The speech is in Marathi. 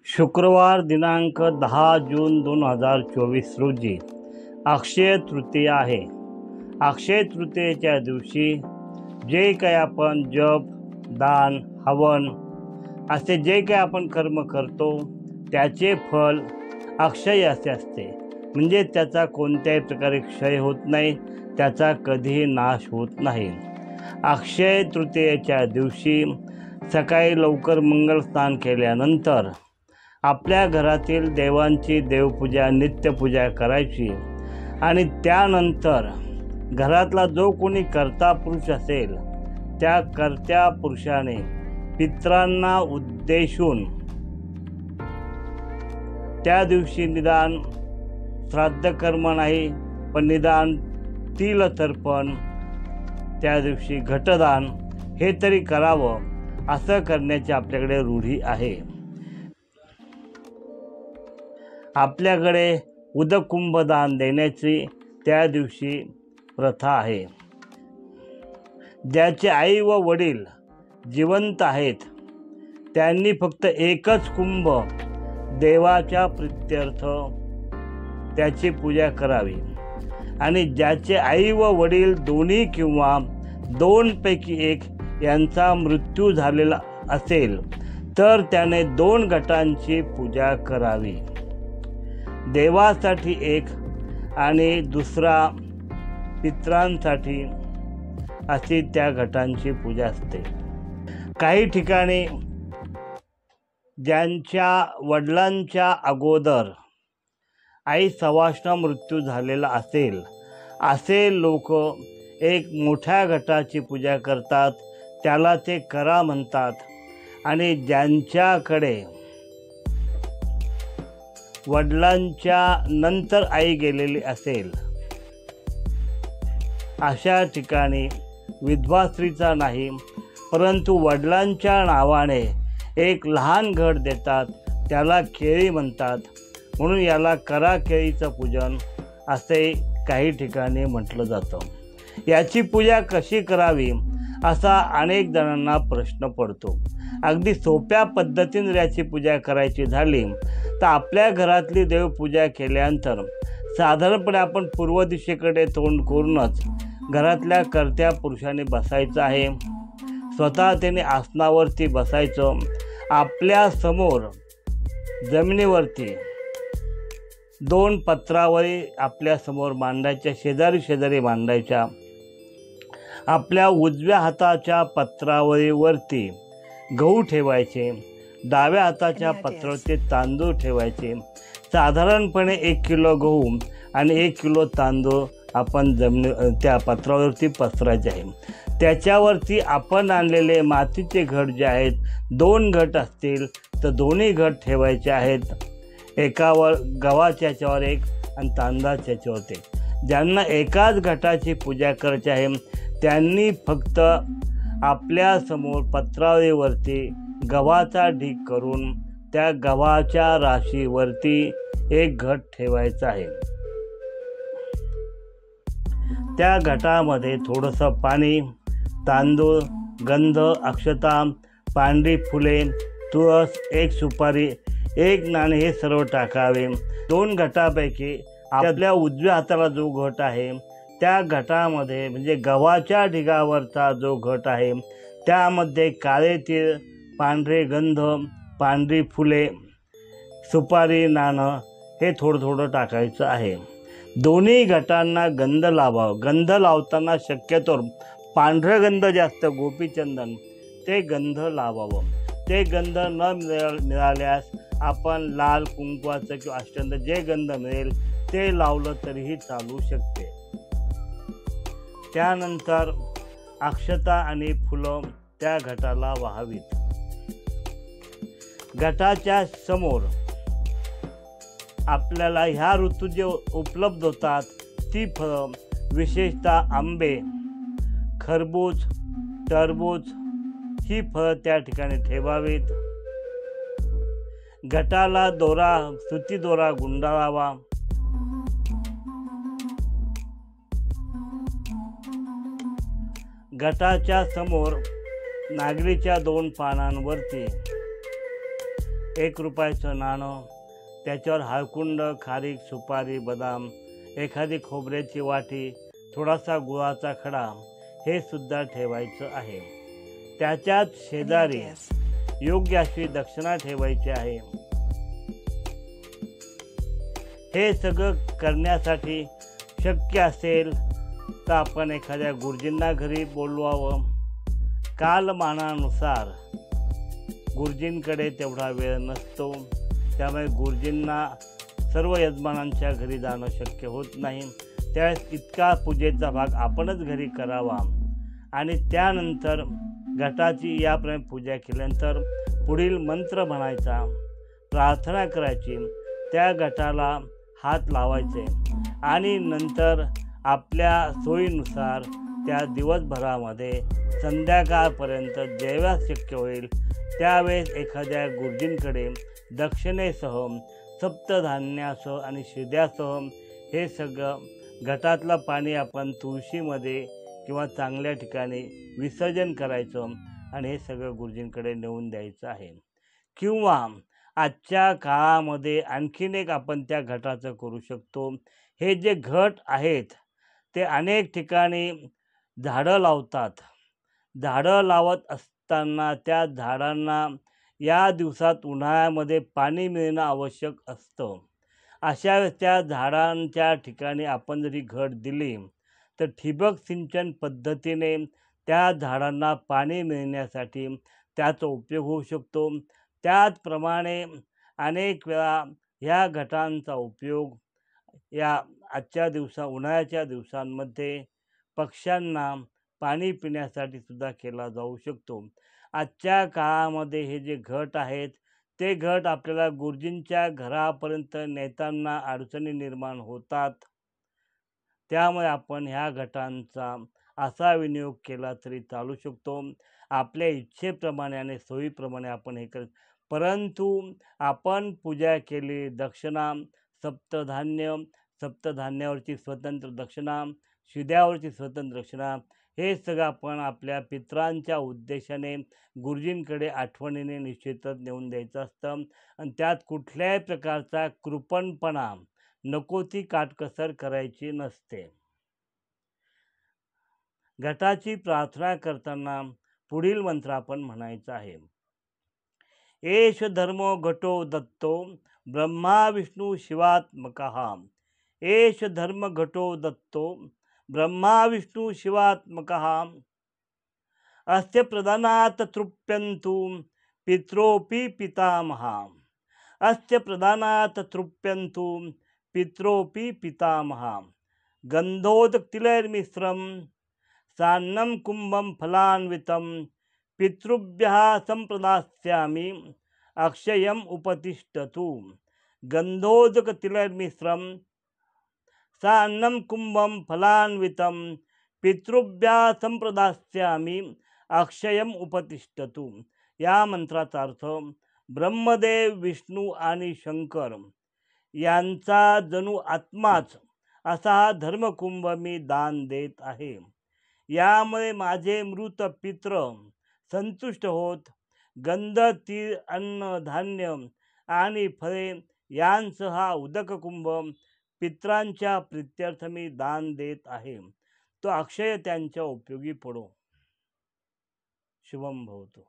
शुक्रवार दिनांक 10 जून 2024 रोजी अक्षय तृतीया आहे। अक्षय तृतीयेच्या दिवशी जे काही आपण जप, दान, हवन असे जे काही आपण कर्म करतो त्याचे फल अक्षय असे असते, म्हणजे त्याचा कोणत्याही प्रकारे क्षय होत नाही, त्याचा कधीही नाश होत नाही। अक्षय तृतीयेच्या दिवशी सकाळी लवकर मंगल स्नान केल्यानंतर आपल्या घरातील देवांची देवपूजा, नित्यपूजा करायची आणि त्यानंतर घरातला जो कोणी कर्ता पुरुष असेल त्या कर्त्या पुरुषाने पितरांना उद्देशून त्या दिवशी निदान श्राद्ध कर्म नाही पण निदान तिल तर्पण, त्या दिवशी घटदान हे तरी करावं, असं करण्याची आपल्याकडे रूढी आहे। आपल्याकडे उदकुंभदान देण्याची त्या दिवशी प्रथा आहे। ज्याचे आई व वडील जिवंत आहेत त्यांनी फक्त एकच कुंभ देवाच्या प्रीत्यर्थ त्याची पूजा करावी आणि ज्याचे आई व वडील दोन्ही किंवा दोनपैकी एक यांचा मृत्यू झालेला असेल तर त्याने 2 घटांची पूजा करावी। देवासाठी एक आणि दुसरा पितरांसाठी अशी त्या घटांची पूजा असते। काही ठिकाणी ज्यांच्या वडिलांच्या अगोदर आई सवाष्ण मृत्यू झालेला असेल असे लोक एक मोठ्या घटाची पूजा करतात, त्याला ते करा म्हणतात। आणि ज्यांच्याकडे वडिलांच्या नंतर आई गेलेली असेल अशा ठिकाणी विधवा स्त्रीचा नाही परंतु वडिलांच्या नावाने एक लहान घट देतात, त्याला केळी म्हणतात, म्हणून याला करा केळीचं पूजन असे काही ठिकाणी म्हटलं जातं। याची पूजा कशी करावी असा अनेक जणांना प्रश्न पडतो। अगदी सोप्या पद्धतीने याची पूजा करायची झाली तर आपल्या घरातली देवपूजा केल्यानंतर साधारणपणे आपण पूर्व दिशेकडे तोंड करूनच घरातल्या कर्त्या पुरुषाने बसायचं आहे। स्वतः त्याने आसनावरती बसायचं, आपल्या समोर जमिनीवरती 2 पत्रावळी आपल्या समोर मांडायच्या, शेजारी शेजारी मांडायच्या। आपल्या उजव्या हाताच्या पत्रावळीवरती गहू ठेवायचे, डाव्या हाताच्या पत्रावरती तांदूळ ठेवायचे। साधारणपणे 1 किलो गहू आणि 1 किलो तांदूळ आपण त्या पत्रावरती पसरायचे आहे। त्याच्यावरती आपण आणलेले मातीचे घट जे आहेत, 2 घट असतील तर दोन्ही घट ठेवायचे आहेत। एकावर गव्हाच्या याच्यावर एक आणि तांदळाच्या याच्यावर एक। ज्यांना एकाच घटाची पूजा करायची आहे त्यांनी फक्त आपल्या समोर पत्रावळीवरती गव्हाचा ढीग करून त्या गव्हाच्या राशीवरती एक घट ठेवायचा आहे। त्या घटामध्ये थोडंसं पाणी, तांदूळ, गंध, अक्षता, पांढरी फुले, तुळस, 1 सुपारी, 1 नाणे हे सर्व टाकावे। 2 घटापैकी आपल्या उजव्या हाताला जो घट आहे त्या घटामध्ये म्हणजे गव्हाच्या ढिगावरचा जो घट आहे त्यामध्ये काळे तीळ, पांढरे गंध, पांढरी फुले, सुपारी, नाणं हे थोडं थोडं टाकायचं आहे। दोन्ही घटांना गंध लावावं। गंध लावताना शक्यतो पांढरं गंध जास्त, गोपीचंदन ते गंध लावावं। ते गंध न मिळाल्यास आपण लाल कुंकवाचं किंवा अष्टगंध जे गंध मिळेल ते लावलं तरीही चालू शकते। त्यानंतर अक्षता आणि फुलं त्या घटाला वाहावीत। घटाच्या समोर आपल्याला ह्या ऋतूत जे उपलब्ध होतात ती फळं, विशेषतः आंबे, खरबूज, टरबूज ही फळं त्या ठिकाणी ठेवावीत। घटाला सुती दोरा गुंडाळावा। घटाच्या समोर नागरीच्या 2 पानांवरती ₹1 नाणं, त्याच्यावर हळकुंड, खारीक, सुपारी, बदाम, एखादी खोबऱ्याची वाटी, थोडासा गुळाचा खडा हे सुद्धा ठेवायचं आहे. त्याच्याच शेजारी योग्य अशी दक्षिणा ठेवायची आहे. हे सगळं करण्यासाठी शक्य असेल तर आपण एखाद्या गुरुजींना घरी बोलवावं. कालमानानुसार गुरुजींकडे तेवढा वेळ नसतो, त्यामुळे गुरुजींना सर्व यजमानांच्या घरी जाणं शक्य होत नाही. त्यावेळेस इतका पूजेचा भाग आपणच घरी करावा आणि त्यानंतर घटाची याप्रमाणे पूजा केल्यानंतर पुढील मंत्र म्हणायचा, प्रार्थना करायची, त्या घटाला हात लावायचे आणि नंतर आपल्या सोयीनुसार त्या दिवसभरामध्ये संध्याकाळपर्यंत जेव्हा शक्य होईल त्यावेळेस एखाद्या गुरुजींकडे दक्षिणेसह, सप्तधान्यासह आणि शिद्यासह हे सगळं घटातलं पाणी आपण तुळशीमध्ये किंवा चांगल्या ठिकाणी विसर्जन करायचं आणि हे सगळं गुरुजींकडे नेऊन द्यायचं आहे. किंवा आजच्या काळामध्ये आणखीन एक आपण त्या घटाचं करू शकतो. हे जे घट आहेत ते अनेक ठिकाणी झाडं लावतात. झाडं लावत असताना त्या झाडांना या दिवसात उन्हाळ्यामध्ये पाणी मिळणं आवश्यक असतं. अशा वेळेस त्या झाडांच्या ठिकाणी आपण जरी घट दिली तर ठिबक सिंचन पद्धतीने त्या झाडांना पाणी मिळण्यासाठी त्याचा उपयोग होऊ शकतो. त्याचप्रमाणे अनेक वेळा ह्या घटांचा उपयोग या आजच्या उन्हाळ्याच्या दिवसांमध्ये पक्ष्यांना पाणी पिण्यासाठी सुद्धा केला जाऊ शकतो. आजच्या काळामध्ये हे जे घट आहेत ते घट आपल्याला गुरुजींच्या घरापर्यंत नेताना अडचणी निर्माण होतात. त्यामुळे आपण ह्या घटांचा असा विनियोग केला तरी चालू शकतो. आपल्या इच्छेप्रमाणे आणि सोयीप्रमाणे आपण हे परंतु आपण पूजा केली, दक्षिणा, सप्तधान्यावरची स्वतंत्र दक्षिणा, शिद्यावरची स्वतंत्र दक्षिणा हे सगळं आपण आपल्या पितरांच्या उद्देशाने गुरुजींकडे आठवणीने निश्चितच नेऊन द्यायचं असतं आणि त्यात कुठल्याही प्रकारचा कृपणपणा, नको ती काटकसर करायची नसते. घटाची प्रार्थना करताना पुढील मंत्र आपण म्हणायचा आहे. एष धर्मो घटो दत्तो ब्रह्मा विष्णू शिवात्मकः. एष धर्म घटो दत्तो ब्रह्मा विष्णू शिवात्मकः. अस्य प्रदानात् तृप्यन्तु पित्रोऽपि पितामहा. अस्य प्रदानात् तृप्यन्तु पित्रोऽपि पितामहा. गन्धोदकतिलैर्मिश्रं सान्नं कुम्भं फलान्वितं पितृभ्यः सम्प्रदास्यामि अक्षयम् उपतिष्ठतु. गन्धोदकतिलैर्मिश्रं सान्नं कुम्भं फलान्वितं पितृभ्यः संप्रदास्यामि अक्षयम उपतिष्ठतु. या मंत्राचा अर्थ ब्रह्मदेव, विष्णू आणि शंकर यांचा जणू आत्माच असा हा धर्मकुंभ मी दान देत आहे. यामुळे माझे मृत पित्र संतुष्ट होत गंध, तीळ, अन्न, धान्य आणि फळे यांसह हा उदककुंभ पित्रांच्या प्रित्यर्थ मी दान देत आहे. तो अक्षय त्यांच्या उपयोगी पडो. शुभम भवतु.